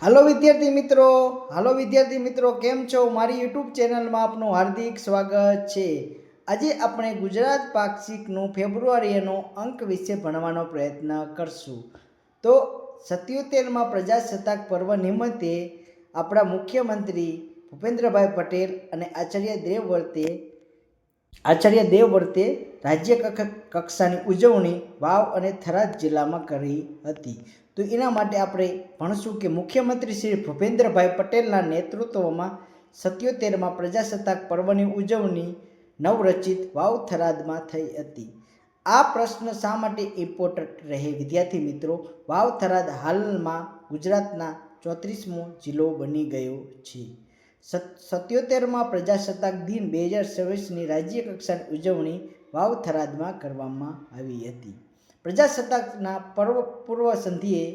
હાલો વિદ્યાર્થી મિત્રો કેમ છો? મારી યુટ્યુબ ચેનલમાં આપનું હાર્દિક સ્વાગત છે. આજે આપણે ગુજરાત પાક્ષિકનું ફેબ્રુઆરીનો અંક વિશે ભણવાનો પ્રયત્ન કરશું. તો 77માં પ્રજાસત્તાક પર્વ નિમિત્તે આપણા મુખ્યમંત્રી ભૂપેન્દ્રભાઈ પટેલ અને આચાર્ય દેવવ્રતે રાજ્ય કક્ષાની ઉજવણી વાવ અને થરાદ જિલ્લામાં કરી હતી. તો એના માટે આપણે ભણશું કે મુખ્યમંત્રી શ્રી ભૂપેન્દ્રભાઈ પટેલના નેતૃત્વમાં 77માં પ્રજાસત્તાક પર્વની ઉજવણી નવરચિત વાવ થરાદમાં થઈ હતી. આ પ્રશ્ન શા માટે ઇમ્પોર્ટન્ટ રહે વિદ્યાર્થી મિત્રો? વાવ થરાદ હાલમાં ગુજરાતના 34મો જિલ્લો બની ગયો છે. 77માં પ્રજાસત્તાક દિન 2026ની રાજ્ય કક્ષાની ઉજવણી વાવ થરાદમાં કરવામાં આવી હતી. પ્રજાસત્તાકના પૂર્વ સંધ્યે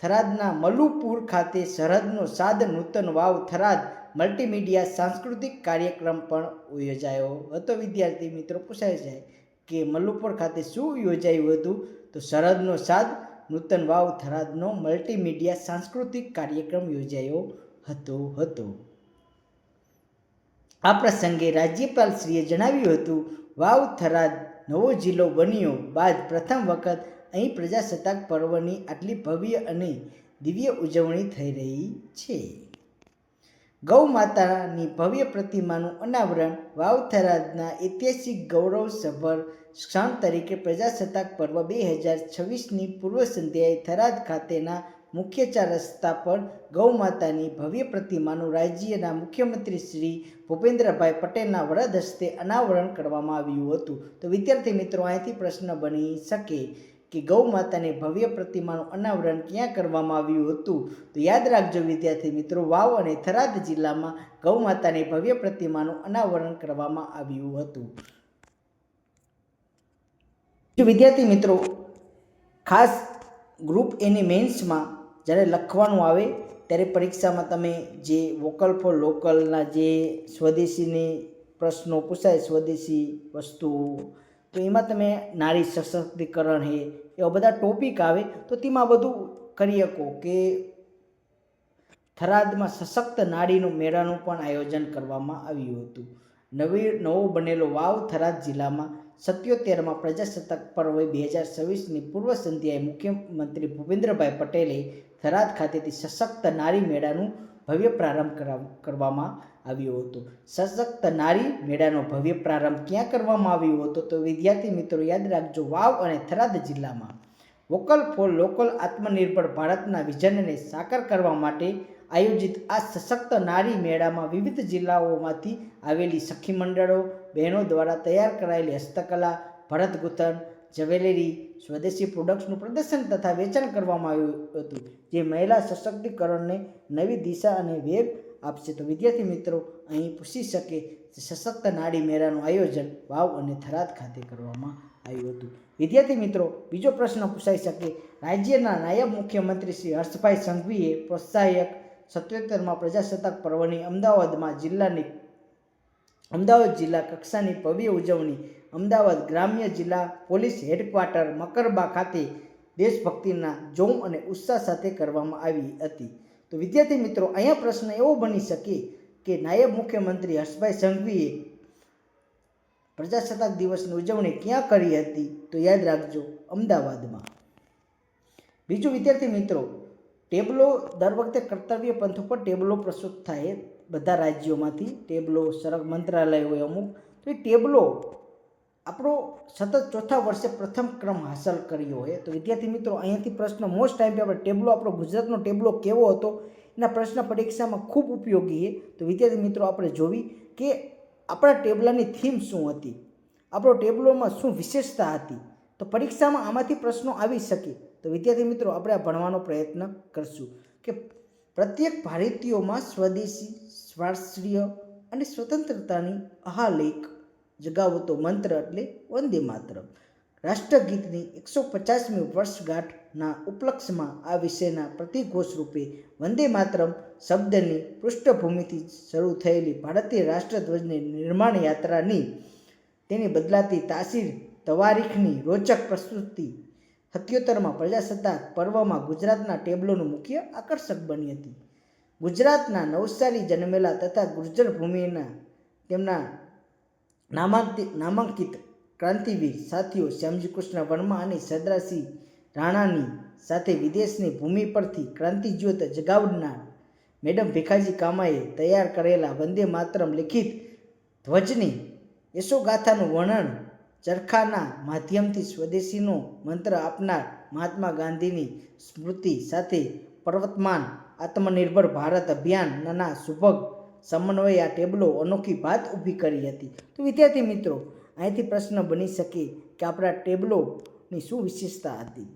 થરાદના મલુપુર ખાતે સરહદનો સાદ નૂતન વાવ થરાદ મલ્ટીમીડિયા સાંસ્કૃતિક કાર્યક્રમ પણ યોજાયો હતો. વિદ્યાર્થી મિત્રો પૂછાય છે કે મલુપુર ખાતે શું યોજાયું હતું? તો સરહદનો સાદ નૂતન વાવ થરાદનો મલ્ટીમીડિયા સાંસ્કૃતિક કાર્યક્રમ યોજાયો હતો. આ પ્રસંગે રાજ્યપાલશ્રીએ જણાવ્યું હતું, વાવ થરાદ નવો જિલ્લો બન્યો બાદ પ્રથમ વખત અહીં પ્રજાસત્તાક પર્વની આટલી ભવ્ય અને દિવ્ય ઉજવણી થઈ રહી છે. ગૌ માતાની ભવ્ય પ્રતિમાનું અનાવરણ વાવ થરાદના ઐતિહાસિક ગૌરવસભર ક્ષણ તરીકે પ્રજાસત્તાક પર્વ 2026ની પૂર્વ સંધ્યાએ થરાદ ખાતેના મુખ્ય 4 રસ્તા પર ગૌ માતાની ભવ્ય પ્રતિમાનું રાજ્યના મુખ્યમંત્રી શ્રી ભૂપેન્દ્રભાઈ પટેલના વરદ હસ્તે અનાવરણ કરવામાં આવ્યું હતું. તો વિદ્યાર્થી મિત્રો અહીંથી પ્રશ્ન બની શકે કે ગૌ માતાની ભવ્ય પ્રતિમાનું અનાવરણ ક્યાં કરવામાં આવ્યું હતું? તો યાદ રાખજો વિદ્યાર્થી મિત્રો, વાવ અને થરાદ જિલ્લામાં ગૌ માતાની ભવ્ય પ્રતિમાનું અનાવરણ કરવામાં આવ્યું હતું. વિદ્યાર્થી મિત્રો, ખાસ ગ્રુપ એની મેન્સમાં જ્યારે લખવાનું આવે ત્યારે પરીક્ષામાં તમે જે વોકલ ફોર લોકલના જે સ્વદેશીની પ્રશ્નો પૂછાય, સ્વદેશી વસ્તુઓ, તો એમાં તમે નારી સશક્તિકરણ હે એવા બધા ટોપિક આવે તો તેમાં બધું કરી શકો કે થરાદમાં સશક્ત નારીનું મેળાનું પણ આયોજન કરવામાં આવ્યું હતું. નવો બનેલો વાવ થરાદ જિલ્લામાં 77માં પ્રજાસત્તાક પર્વ 2026ની પૂર્વ સંધ્યાએ મુખ્યમંત્રી ભૂપેન્દ્રભાઈ પટેલે થરાદ ખાતેથી સશક્ત નારી મેળાનું ભવ્ય પ્રારંભ કરવામાં આવ્યો હતો. સશક્ત નારી મેળાનો ભવ્ય પ્રારંભ ક્યાં કરવામાં આવ્યો હતો? તો વિદ્યાર્થી મિત્રો યાદ રાખજો, વાવ અને થરાદ જિલ્લામાં વોકલ ફોર લોકલ આત્મનિર્ભર ભારતના વિઝનને સાકાર કરવા માટે આયોજિત આ સશક્ત નારી મેળામાં વિવિધ જિલ્લાઓમાંથી આવેલી સખી મંડળો, બહેનો દ્વારા તૈયાર કરાયેલી હસ્તકલા, ભરત ગૂંથણ, જ્વેલરી, સ્વદેશી પ્રોડક્ટ્સનું પ્રદર્શન તથા વેચાણ કરવામાં આવ્યું હતું, જે મહિલા સશક્તિકરણને નવી દિશા અને વેગ આપશે. તો વિદ્યાર્થી મિત્રો અહીં પૂછી શકે સશક્ત નારી મેળાનું આયોજન વાવ અને થરાદ ખાતે કરવામાં આવ્યું હતું. વિદ્યાર્થી મિત્રો બીજો પ્રશ્ન પૂછાઈ શકે, રાજ્યના નાયબ મુખ્યમંત્રી શ્રી હર્ષભાઈ સંઘવીએ પ્રોત્સાહક 77માં પ્રજાસત્તાક પર્વની અમદાવાદ જિલ્લા કક્ષાની ભવ્ય ઉજવણી અમદાવાદ ગ્રામ્ય જિલ્લા પોલીસ હેડક્વાર્ટર મકરબા ખાતે દેશભક્તિના જોમ અને ઉત્સાહ સાથે કરવામાં આવી હતી. તો વિદ્યાર્થી મિત્રો અહીંયા પ્રશ્ન એવો બની શકે કે નાયબ મુખ્યમંત્રી હર્ષભાઈ સંઘવીએ પ્રજાસત્તાક દિવસની ઉજવણી ક્યાં કરી હતી? તો યાદ રાખજો, અમદાવાદમાં. બીજું વિદ્યાર્થી મિત્રો, ટેબલો દર વખતે કર્તવ્ય પંથ ઉપર ટેબલો પ્રસ્તુત થાય બધા રાજ્યોમાંથી, ટેબલો સરક મંત્રાલય હોય અમુક, તો એ ટેબલો આપણો સતત ચોથા વર્ષે પ્રથમ ક્રમ હાંસલ કર્યો હોય. તો વિદ્યાર્થી મિત્રો અહીંયાથી પ્રશ્ન મોસ્ટ ટાઈમ આપણે ટેબલો, આપણો ગુજરાતનો ટેબલો કેવો હતો એના પ્રશ્ન પરીક્ષામાં ખૂબ ઉપયોગી છે. તો વિદ્યાર્થી મિત્રો આપણે જોવી કે આપણા ટેબલાની થીમ શું હતી, આપણો ટેબલોમાં શું વિશેષતા હતી. તો પરીક્ષામાં આમાંથી પ્રશ્નો આવી શકે. તો વિદ્યાર્થી મિત્રો આપણે આ ભણવાનો પ્રયત્ન કરશું કે પ્રત્યેક ભારતીયોમાં સ્વદેશી, સ્વાશ્રય અને સ્વતંત્રતાની આહાલેખ જગાવતો મંત્ર એટલે વંદે માતરમ. રાષ્ટ્રગીતની 150મી વર્ષગાંઠના ઉપલક્ષમાં આ વિષયના પ્રતિઘોષ રૂપે વંદે માતરમ શબ્દની પૃષ્ઠભૂમિથી શરૂ થયેલી ભારતીય રાષ્ટ્રધ્વજની નિર્માણ યાત્રાની તેની બદલાતી તાસીર તવારીખની રોચક પ્રસ્તુતિ 77માં પ્રજાસત્તાક પર્વમાં ગુજરાતના ટેબ્લોનું મુખ્ય આકર્ષક બની હતી. ગુજરાતના નવસારી જન્મેલા તથા ગુર્જર ભૂમિના તેમના નામાંકિત ક્રાંતિવીર સાથીઓ શ્યામજી કૃષ્ણ વર્મા અને સરદારસિંહ રાણાની સાથે વિદેશની ભૂમિ પરથી ક્રાંતિજ્યોત જગાવનાર મેડમ ભીખાજી કામાએ તૈયાર કરેલા વંદે માતરમ લિખિત ધ્વજની યશોગાથાનું વર્ણન ચરખાના માધ્યમથી સ્વદેશીનો મંત્ર આપનાર મહાત્મા ગાંધીની સ્મૃતિ સાથે પ્રવર્તમાન આત્મનિર્ભર ભારત અભિયાનના સુભગ સમન્વયે આ ટેબ્લો અનોખી વાત ઊભી કરી હતી. તો વિદ્યાર્થી મિત્રો, અહીંથી પ્રશ્ન બની શકે કે આપણા ટેબ્લોની શું વિશેષતા હતી,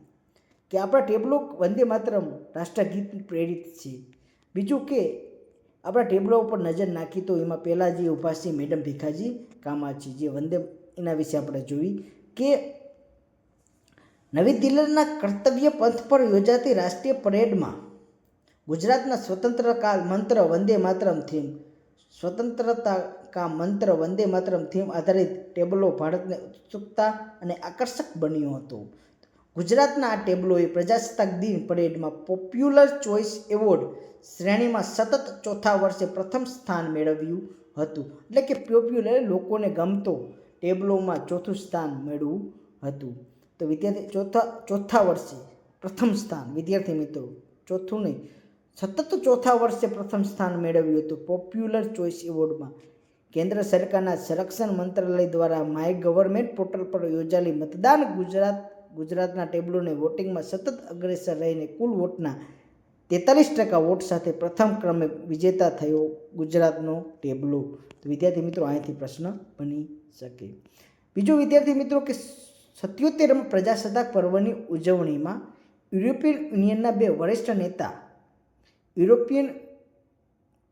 કે આપણા ટેબ્લો વંદે માતરમ રાષ્ટ્રગીત પ્રેરિત છે. બીજું કે આપણા ટેબ્લો ઉપર નજર નાખી તો એમાં પહેલાં જે ઊભા છે મેડમ ભીખાજી કામા છે, જે વંદે એના વિશે આપણે જોઈ કે નવી દિલ્હીના કર્તવ્ય પથ પર યોજાતી રાષ્ટ્રીય પરેડમાં ગુજરાતના સ્વતંત્રતા મંત્ર વંદે માતરમ થીમ આધારિત ટેબ્લો ભારતને ઉત્સુકતા અને આકર્ષક બન્યો હતો. ગુજરાતના આ ટેબ્લોએ પ્રજાસત્તાક દિન પરેડમાં પોપ્યુલર ચોઇસ એવોર્ડ શ્રેણીમાં સતત ચોથા વર્ષે પ્રથમ સ્થાન મેળવ્યું હતું. એટલે કે પોપ્યુલર લોકોને ગમતો ટેબ્લોમાં ચોથું સ્થાન મેળવ્યું હતું. તો વિદ્યાર્થી ચોથા વર્ષે પ્રથમ સ્થાન, વિદ્યાર્થી મિત્રો ચોથું નહીં, સતત ચોથા વર્ષે પ્રથમ સ્થાન મેળવ્યું હતું પોપ્યુલર ચોઇસ એવોર્ડમાં. કેન્દ્ર સરકારના સંરક્ષણ મંત્રાલય દ્વારા માય ગવર્મેન્ટ પોર્ટલ પર યોજાયેલી મતદાન ગુજરાતના ટેબ્લોને વોટિંગમાં સતત અગ્રેસર રહીને કુલ વોટના 43% વોટ સાથે પ્રથમ ક્રમે વિજેતા થયો ગુજરાતનો ટેબ્લો. તો વિદ્યાર્થી મિત્રો, અહીંથી પ્રશ્ન બની શકે. બીજું વિદ્યાર્થી મિત્રો કે 77માં પ્રજાસત્તાક પર્વની ઉજવણીમાં યુરોપિયન યુનિયનના 2 વરિષ્ઠ નેતા, યુરોપિયન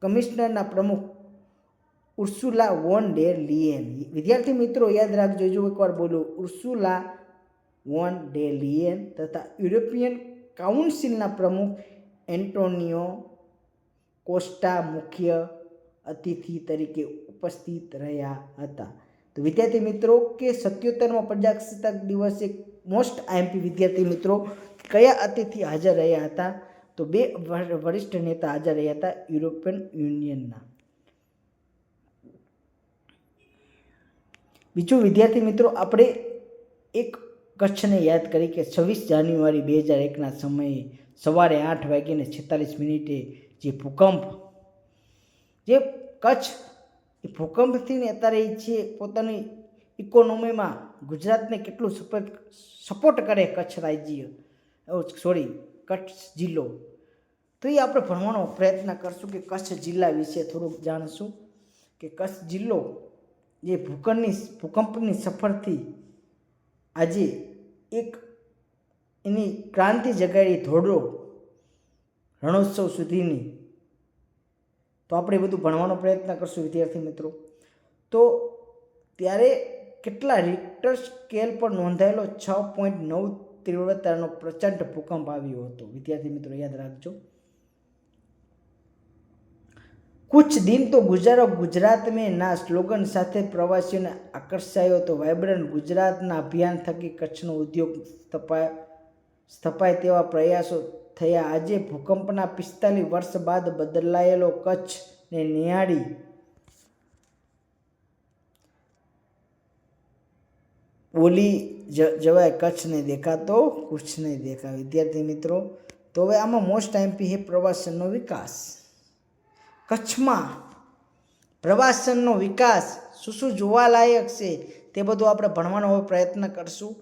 કમિશનરના પ્રમુખ ઉર્સુલા વોન ડેર લિયેન, વિદ્યાર્થી મિત્રો યાદ રાખજો, જો એકવાર બોલો, ઉર્સુલા વોન ડેર લિયેન તથા યુરોપિયન કાઉન્સિલના પ્રમુખ એન્ટોનિયો કોસ્ટા મુખ્ય અતિથિ તરીકે ઉપસ્થિત રહ્યા હતા. તો વિદ્યાર્થી મિત્રો કે 77માં પ્રજાસત્તાક દિવસે મોસ્ટ આઈએમપી વિદ્યાર્થી મિત્રો કયા અતિથિ હાજર રહ્યા હતા? તો 2 વરિષ્ઠ નેતા હાજર રહ્યા હતા યુરોપિયન યુનિયનના. બીજું વિદ્યાર્થી મિત્રો, આપણે એક કચ્છને યાદ કરી કે 26 જાન્યુઆરી 2001ના સમયે સવારે 8:46 જે ભૂકંપ, જે કચ્છ એ ભૂકંપથી ને અત્યારે છે પોતાની ઇકોનોમીમાં ગુજરાતને કેટલું સપોર્ટ કરે કચ્છ રાજ્ય, કચ્છ જિલ્લો. તો એ આપણે ભણવાનો પ્રયત્ન કરશું કે કચ્છ જિલ્લા વિશે થોડુંક જાણશું કે કચ્છ જિલ્લો જે ભૂકંપની સફરથી આજે એક એની ક્રાંતિ જગાડી ધોરડો રણોત્સવ સુધીની. તો આપણે બધું ભણવાનો પ્રયત્ન કરશું વિદ્યાર્થી મિત્રો. તો ત્યારે કેટલા રિક્ટર સ્કેલ પર નોંધાયેલો 6.9 તીવ્રતાનો પ્રચંડ ભૂકંપ આવ્યો હતો વિદ્યાર્થી મિત્રો, યાદ રાખજો. કુછ દિન તો ગુજારો ગુજરાત મેં ના સ્લોગન સાથે પ્રવાસીઓને આકર્ષાયો તો વાઇબ્રન્ટ ગુજરાતના અભિયાન થકી કચ્છનો ઉદ્યોગ સ્થપાય તેવા પ્રયાસો થયા. આજે ભૂકંપના 45 વર્ષ બાદ બદલાયેલો કચ્છને નિહાળી બોલી જવાય, કચ્છ ને દેખા તો કુછ નહીં દેખા. વિદ્યાર્થી મિત્રો, તો હવે આમાં મોસ્ટ આઈએમપી છે પ્રવાસનનો વિકાસ. કચ્છમાં પ્રવાસનનો વિકાસ શું જોવાલાયક છે તે બધું આપણે ભણવાનો પ્રયત્ન કરશું.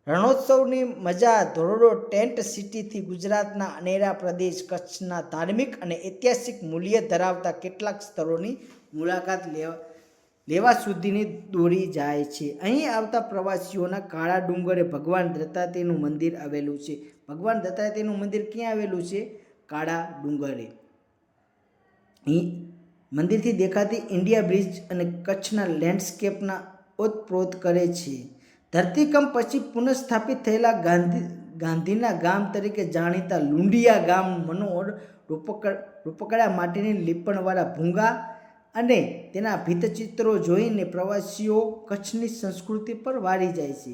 રણોત્સવની મજા, ધોરડો ટેન્ટ સિટીથી ગુજરાતના અનેરા પ્રદેશ કચ્છના ધાર્મિક અને ઐતિહાસિક મૂલ્ય ધરાવતા કેટલાક સ્થળોની મુલાકાત લેવા સુધીની દોરી જાય છે. અહીં આવતા પ્રવાસીઓના કાળા ડુંગરે ભગવાન દત્તાત્રેયનું મંદિર આવેલું છે. ભગવાન દત્તાત્રેયનું મંદિર ક્યાં આવેલું છે? કાળા ડુંગરે. અહીં મંદિરથી દેખાતી ઇન્ડિયા બ્રિજ અને કચ્છના લેન્ડસ્કેપના ઓતપ્રોત કરે છે. ધરતીકંપ પછી પુનઃસ્થાપિત થયેલા ગાંધીના ગામ તરીકે જાણીતા લુંડિયા ગામ મનોહર રૂપકડા માટીની લીપણવાળા ભૂંગા અને તેના ભીંતચિત્રો જોઈને પ્રવાસીઓ કચ્છની સંસ્કૃતિ પર વારી જાય છે.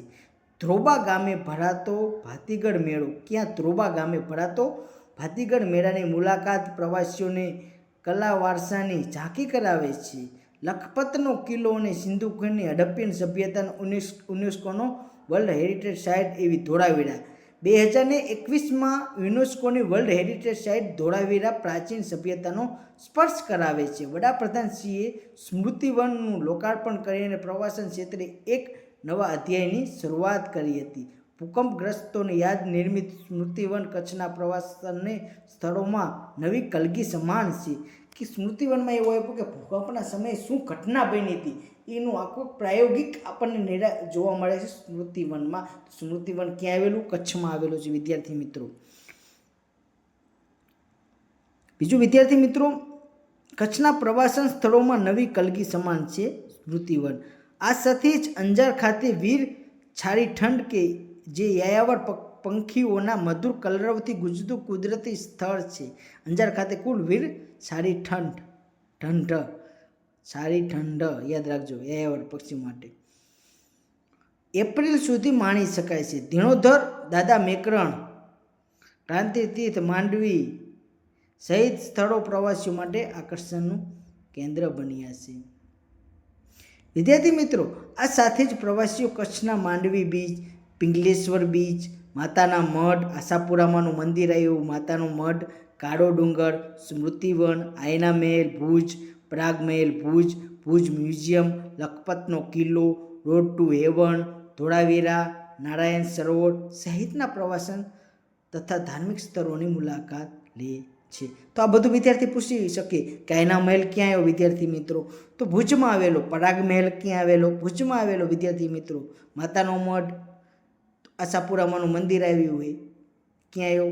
ધ્રોબા ગામે ભરાતો ભાતીગળ મેળો. ક્યાં? ધ્રોબા ગામે ભરાતો ભાતીગળ મેળાની મુલાકાત પ્રવાસીઓને કલા વારસાની ઝાંખી કરાવે છે. લખપતનો કિલ્લો અને સિંધુ ખીણની હડપ્પન સભ્યતાનો યુનેસ્કોનો વર્લ્ડ હેરિટેજ સાઇટ એવી ધોળાવીરા. 2021માં યુનેસ્કોની વર્લ્ડ હેરિટેજ સાઇટ ધોળાવીરા પ્રાચીન સભ્યતાનો સ્પર્શ કરાવે છે. વડાપ્રધાનશ્રીએ સ્મૃતિવનનું લોકાર્પણ કરીને પ્રવાસન ક્ષેત્રે એક નવા અધ્યાયની શરૂઆત કરી હતી. ભૂકંપગ્રસ્તોને યાદ નિર્મિત સ્મૃતિવન કચ્છના પ્રવાસન સ્થળોમાં નવી કલગી સમાન છે. કે સ્મૃતિવનમાં એવું આપ્યું કે ભૂકંપના સમયે શું ઘટના બની હતી એનું આખું પ્રાયોગિક આપણને જોવા મળે છે સ્મૃતિવનમાં. સ્મૃતિવન ક્યાં આવેલું? કચ્છમાં આવેલું છે વિદ્યાર્થી મિત્રો. બીજું વિદ્યાર્થી મિત્રો, કચ્છના પ્રવાસન સ્થળોમાં નવી કલગી સમાન છે સ્મૃતિવન. આ સાથે જ અંજાર ખાતે વીર છારીઠંડ કે જે યાયાવર પંખીઓના મધુર કલરવથી ગુંજતું કુદરતી સ્થળ છે. અંજાર ખાતે કુલ વીર છારીઠંડ યાદ રાખજો, યાયાવર પક્ષી માટે. એપ્રિલ સુધી માણી શકાય છે. ધીણોધર, દાદા મેકરણ, ક્રાંતિ તીર્થ, માંડવી સહિત સ્થળો પ્રવાસીઓ માટે આકર્ષણનું કેન્દ્ર બન્યા છે. વિદ્યાર્થી મિત્રો, આ સાથે જ પ્રવાસીઓ કચ્છના માંડવી બીચ, પિંગલેશ્વર બીચ, માતાના મઢ, આશાપુરામાનું મંદિર આવ્યું, માતાનો મઢ, કાળો ડુંગર, સ્મૃતિવન, આયના મહેલ ભુજ, પ્રાગ મહેલ ભુજ, ભુજ મ્યુઝિયમ, લખપતનો કિલ્લો, road to heaven, Dholavira, Narayan Sarovar સહિતના પ્રવાસન તથા ધાર્મિક સ્થળોની મુલાકાત લે છે. તો આ બધું વિદ્યાર્થી પૂછી શકે કે આયના મહેલ ક્યાં આવ્યો વિદ્યાર્થી મિત્રો? તો ભુજમાં આવેલો. પરાગ મહેલ ક્યાં આવેલો? ભુજમાં આવેલો વિદ્યાર્થી મિત્રો. માતાનો મઢ, આશાપુરામાનું મંદિર આવ્યું હોય ક્યાં આવ્યો?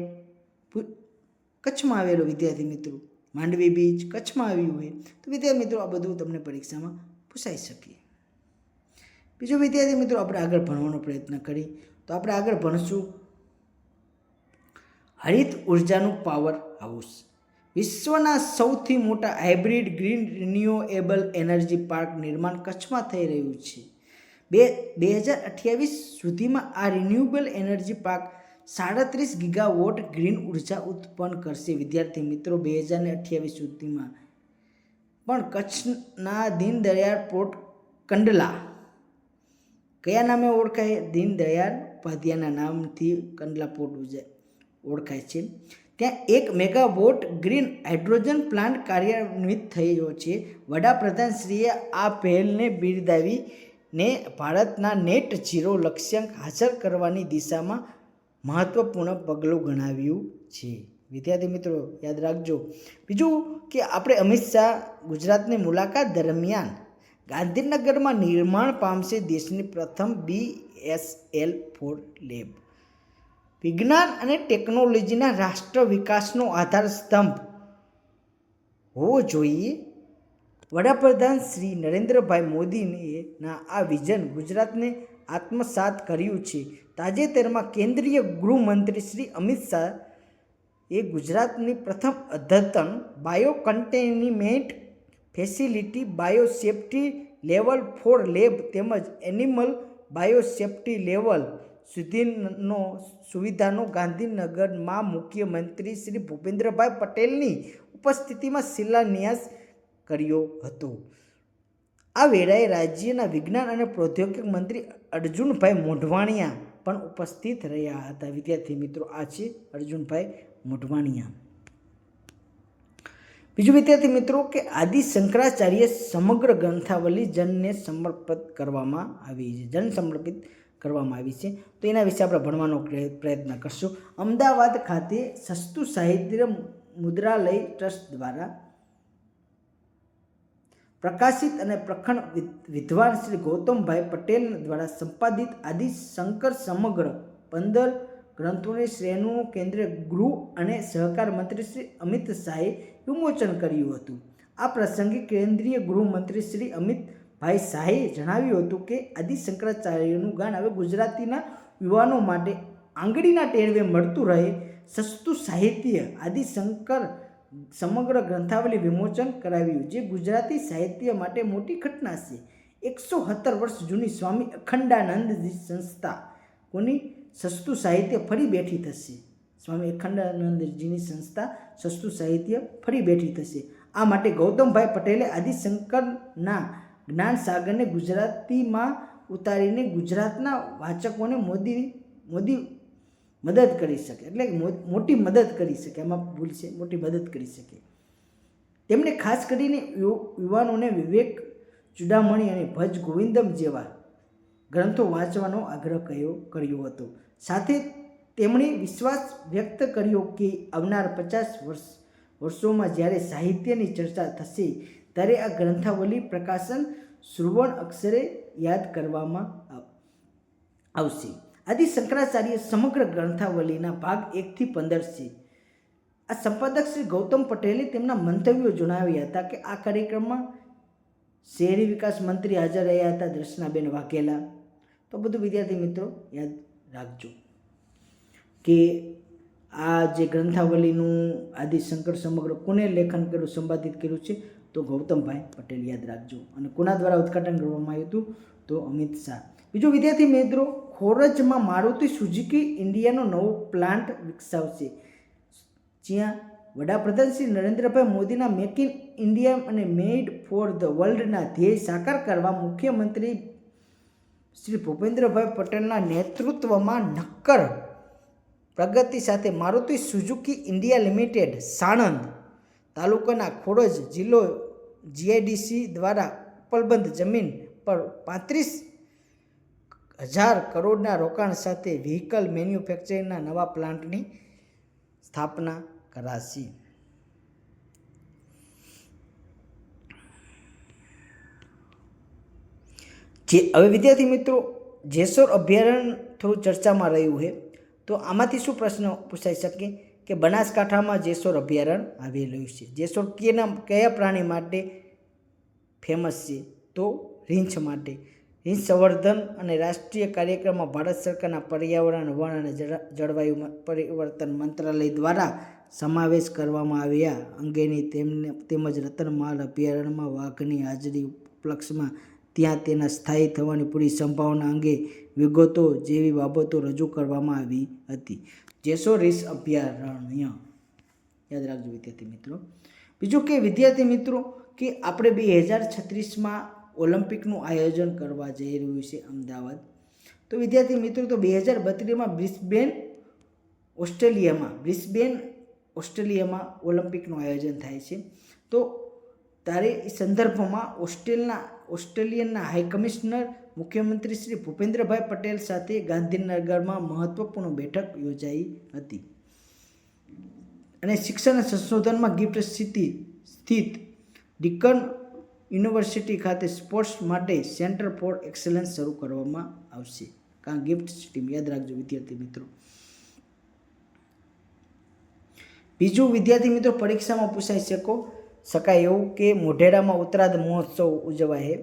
કચ્છમાં આવેલો વિદ્યાર્થી મિત્રો. માંડવી બીચ કચ્છમાં આવ્યું હોય. તો વિદ્યાર્થી મિત્રો, આ બધું તમને પરીક્ષામાં પૂછાઈ શકે. બીજું વિદ્યાર્થી મિત્રો, આપણે આગળ ભણવાનો પ્રયત્ન કરી તો આપણે આગળ ભણશું હરિત ઉર્જાનું પાવર હાઉસ. વિશ્વના સૌથી મોટા hybrid green renewable energy park નિર્માણ કચ્છમાં થઈ રહ્યું છે. 2028 સુધીમાં આ renewable energy park 37 gigawatt green ઉર્જા ઉત્પન્ન કરશે. વિદ્યાર્થી મિત્રો, 2028 સુધીમાં. પણ કચ્છના દીનદયાળ પોર્ટ કંડલા કયા નામે ઓળખાય? દીનદયાળ ઉપાધ્યાયના નામથી કંડલા પોર્ટ ઓળખાય છે. ત્યાં 1 મેગાવોટ ગ્રીન હાઇડ્રોજન પ્લાન્ટ કાર્યાન્વિત થયો છે. વડાપ્રધાનશ્રીએ આ પહેલને બિરદાવીને ભારતના નેટ ઝીરો લક્ષ્યાંક હાંસલ કરવાની દિશામાં મહત્વપૂર્ણ પગલું ગણાવ્યું છે. વિદ્યાર્થી મિત્રો, યાદ રાખજો. બીજું કે આપણે અમિત શાહ ગુજરાતની મુલાકાત દરમિયાન ગાંધીનગરમાં નિર્માણ પામશે દેશની પ્રથમ BSL-4 લેબ. વિજ્ઞાન અને ટેકનોલોજીના રાષ્ટ્ર વિકાસનો આધાર સ્તંભ હોવો જોઈએ. વડાપ્રધાન શ્રી નરેન્દ્રભાઈ મોદીના આ વિઝન ગુજરાતને આત્મસાત કર્યું છે. તાજેતરમાં કેન્દ્રીય ગૃહમંત્રી શ્રી અમિત શાહ એ ગુજરાતની પ્રથમ અદ્યતન bio containment facility, bio safety level 4 lab તેમજ એનિમલ બાયો સેફ્ટી લેવલ સુધીનો સુવિધાનો ગાંધીનગરમાં મુખ્યમંત્રી શ્રી ભૂપેન્દ્રભાઈ પટેલની ઉપસ્થિતિમાં શિલાન્યાસ કર્યો હતો. આ વેળાએ રાજ્યના વિજ્ઞાન અને પ્રૌદ્યોગિક મંત્રી અર્જુનભાઈ મોઢવાણિયા પણ ઉપસ્થિત રહ્યા હતા. વિદ્યાર્થી મિત્રો, આ છે અર્જુનભાઈ મોઢવાણિયા. બીજું વિદ્યાર્થી મિત્રો કે આદિ શંકરાચાર્ય સમગ્ર ગ્રંથાવલી જનને સમર્પિત કરવામાં આવી છે. જન સમર્પિત કરવામાં આવી છે. તો એના વિશે આપણે ભણવાનો પ્રયત્ન કરશું. અમદાવાદ ખાતે સસ્તું સાહિત્ય મુદ્રાલય ટ્રસ્ટ દ્વારા પ્રકાશિત અને પ્રખણ વિદ્વાન શ્રી ગૌતમભાઈ પટેલ દ્વારા સંપાદિત આદિ શંકર સમગ્ર 15 ગ્રંથોની શ્રેણીનું કેન્દ્રીય ગૃહ અને સહકાર મંત્રી શ્રી અમિત શાહે વિમોચન કર્યું હતું. આ પ્રસંગે કેન્દ્રીય ગૃહમંત્રી શ્રી અમિતભાઈ શાહે જણાવ્યું હતું કે આદિ શંકરાચાર્યનું જ્ઞાન હવે ગુજરાતીના યુવાનો માટે આંગળીના ટેરવે મળતું રહે. સસ્તું સાહિત્ય આદિ શંકર સમગ્ર ગ્રંથાવલી વિમોચન કરાવ્યું, જે ગુજરાતી સાહિત્ય માટે મોટી ઘટના છે. 117 વર્ષ જૂની સ્વામી અખંડાનંદજી સંસ્થા કોની સસ્તું સાહિત્ય ફરી બેઠી થશે. સ્વામી અખંડાનંદજીની સંસ્થા સસ્તું સાહિત્ય ફરી બેઠી થશે. આ માટે ગૌતમભાઈ પટેલે આદિશંકરના જ્ઞાન સાગરને ગુજરાતીમાં ઉતારીને ગુજરાતના વાચકોને મદદ કરી શકે, એટલે મોટી મદદ કરી શકે. એમાં ભૂલ છે, મોટી મદદ કરી શકે. તેમણે ખાસ કરીને યુવાનોને વિવેક ચૂડામણી અને ભજ ગોવિંદમ જેવા ગ્રંથો વાંચવાનો આગ્રહ કર્યો હતો. સાથે તેમણે વિશ્વાસ વ્યક્ત કર્યો કે આવનાર 50 વર્ષોમાં જ્યારે સાહિત્યની ચર્ચા થશે ત્યારે આ ગ્રંથાવલી પ્રકાશન સુવર્ણ અક્ષરે યાદ કરવામાં આવશે. આદિ શંકરાચાર્ય સમગ્ર ગ્રંથાવલીના ભાગ 1 થી 15 છે. આ સંપાદક શ્રી ગૌતમ પટેલે તેમના મંતવ્યો જણાવ્યા હતા કે આ કાર્યક્રમમાં શહેરી વિકાસ મંત્રી હાજર રહ્યા હતા, દર્શનાબેન વાઘેલા. તો બધું વિદ્યાર્થી મિત્રો યાદ રાખજો કે આ જે ગ્રંથાવલીનું આદિશંકર સમગ્ર કોને લેખન કર્યું, સંપાદિત કર્યું છે? તો ગૌતમભાઈ પટેલ. યાદ રાખજો. અને કોના દ્વારા ઉદ્ઘાટન કરવામાં આવ્યું હતું? તો અમિત શાહ. બીજું વિદ્યાર્થી મિત્રો, ખોરજમાં મારુતિ સુઝુકી ઇન્ડિયાનો નવો પ્લાન્ટ વિકસાવશે. જ્યાં વડાપ્રધાન શ્રી નરેન્દ્રભાઈ મોદીના મેક ઇન ઇન્ડિયા અને મેડ ફોર ધ વર્લ્ડના ધ્યેય સાકાર કરવા મુખ્યમંત્રી શ્રી ભૂપેન્દ્રભાઈ પટેલના નેતૃત્વમાં નક્કર પ્રગતિ સાથે Maruti Suzuki India limited Sanand તાલુકાના ખોરજ જિલ્લો જીઆઈડીસી દ્વારા ઉપલબ્ધ જમીન પર 35,000 કરોડના રોકાણ સાથે વ્હીકલ મેન્યુફેક્ચરિંગના નવા પ્લાન્ટની સ્થાપના કરાશે. હવે વિદ્યાર્થી મિત્રો, જેસોર અભયારણ્ય થોડું ચર્ચામાં રહ્યું છે. તો આમાંથી શું પ્રશ્ન પૂછાઈ શકે કે બનાસકાંઠામાં જેસોર અભયારણ્ય આવેલું છે. જેસોર કયા પ્રાણી માટે ફેમસ છે? તો રીંછ માટે. રીંછ સંવર્ધન અને રાષ્ટ્રીય કાર્યક્રમમાં ભારત સરકારના પર્યાવરણ, વન અને જળવાયુ પરિવર્તન મંત્રાલય દ્વારા સમાવેશ કરવામાં આવ્યા અંગેની તેમજ રતનમાલ અભયારણ્યમાં વાઘની હાજરી ઉપલક્ષમાં ત્યાં તેના સ્થાયી થવાની પૂરી સંભાવના અંગે વિગતો જેવી બાબતો રજૂ કરવામાં આવી હતી. જેસોર રીંછ અભયારણ્ય. યાદ રાખજો વિદ્યાર્થી મિત્રો. બીજું કે વિદ્યાર્થી મિત્રો કે આપણે 2036માં ઓલિમ્પિકનું આયોજન કરવા જઈ રહ્યું છે અમદાવાદ. તો વિદ્યાર્થી મિત્રો, તો 2032માં બ્રિસ્બેન ઓસ્ટ્રેલિયામાં ઓલિમ્પિકનું આયોજન થાય છે. તો ત્યારે એ સંદર્ભમાં ઓસ્ટ્રેલિયનના હાઈ કમિશનર મુખ્યમંત્રી શ્રી ભૂપેન્દ્રભાઈ પટેલ સાથે ગાંધીનગરમાં મહત્વપૂર્ણ બેઠક યોજાઈ હતી. અને શિક્ષણ અને સંશોધનમાં ગિફ્ટ સ્થિત ડીકન યુનિવર્સિટી ખાતે સ્પોર્ટ્સ માટે સેન્ટર ફોર એક્સલન્સ શરૂ કરવામાં આવશે. ગિફ્ટ સિટી યાદ રાખજો વિદ્યાર્થી મિત્રો. બીજું વિદ્યાર્થી મિત્રો, પરીક્ષામાં પૂછાઈ શકાય એવું કે મોઢેરામાં ઉત્તરાધ મહોત્સવ ઉજવાય.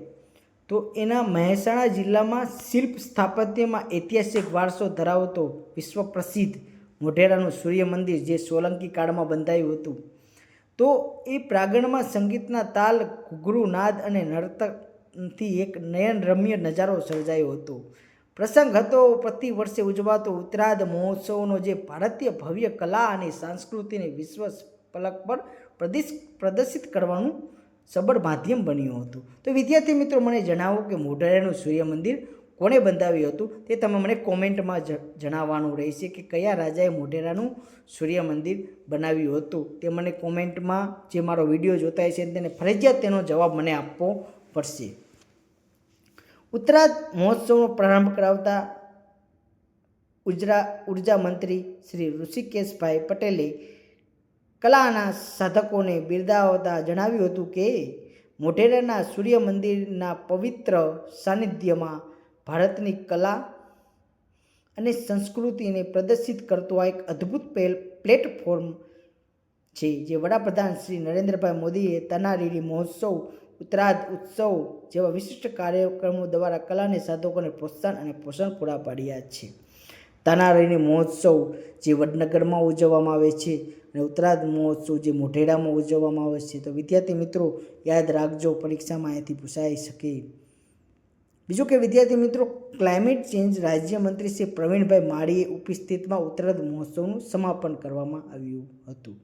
તો એના મહેસાણા જિલ્લામાં શિલ્પ સ્થાપત્યમાં ઐતિહાસિક વારસો ધરાવતો વિશ્વ પ્રસિદ્ધ મોઢેરાનું સૂર્ય મંદિર જે સોલંકી કાળમાં બંધાયું હતું. તો એ પ્રાંગણમાં સંગીતના તાલ, ઘૂઘરું નાદ અને નર્તનથી એક નયનરમ્ય નજારો સર્જાયો હતો. પ્રસંગ હતો પ્રતિ વર્ષે ઉજવાતો ઉત્તરાધ મહોત્સવનો, જે ભારતીય ભવ્ય કલા અને સંસ્કૃતિને વિશ્વ પલક પર પ્રદર્શિત કરવાનું સબળ માધ્યમ બન્યું હતું. તો વિદ્યાર્થી મિત્રો, મને જણાવો કે મોઢેરાનું સૂર્ય મંદિર કોણે બંધાવ્યું હતું? તે તમે મને કોમેન્ટમાં જણાવવાનું રહેશે કે કયા રાજાએ મોઢેરાનું સૂર્ય મંદિર બનાવ્યું હતું. તે મને કોમેન્ટમાં, જે મારો વિડીયો જોતા છે તેને ફરજિયાત તેનો જવાબ મને આપવો પડશે. ઉત્તરાધ મહોત્સવનો પ્રારંભ કરાવતા ઉર્જા મંત્રી શ્રી ઋષિકેશભાઈ પટેલે કલાના સાધકોને બિરદાવતા જણાવ્યું હતું કે મોઢેરાના સૂર્ય મંદિરના પવિત્ર સાનિધ્યમાં ભારતની કલા અને સંસ્કૃતિને પ્રદર્શિત કરતો આ એક અદ્ભુત પ્લેટફોર્મ છે, જે વડાપ્રધાન શ્રી નરેન્દ્રભાઈ મોદીએ તનારીરી મહોત્સવ, ઉત્તરાધ ઉત્સવ જેવા વિશિષ્ટ કાર્યક્રમો દ્વારા કલાને સાધકોને પ્રોત્સાહન અને પોષણ પૂરા પાડ્યા છે. તાનારીરી મહોત્સવ જે વડનગરમાં ઉજવવામાં આવે છે અને ઉત્તરાધ મહોત્સવ જે મોઢેરામાં ઉજવવામાં આવે છે. તો વિદ્યાર્થી મિત્રો યાદ રાખજો, પરીક્ષામાં અહીંથી પૂછાઈ શકે. બીજું કે વિદ્યાર્થી મિત્રો, ક્લાઇમેટ ચેન્જ રાજ્યમંત્રી શ્રી પ્રવીણભાઈ માળીએ ઉપસ્થિતિમાં ઉત્તરાયણ મહોત્સવનું સમાપન કરવામાં આવ્યું હતું.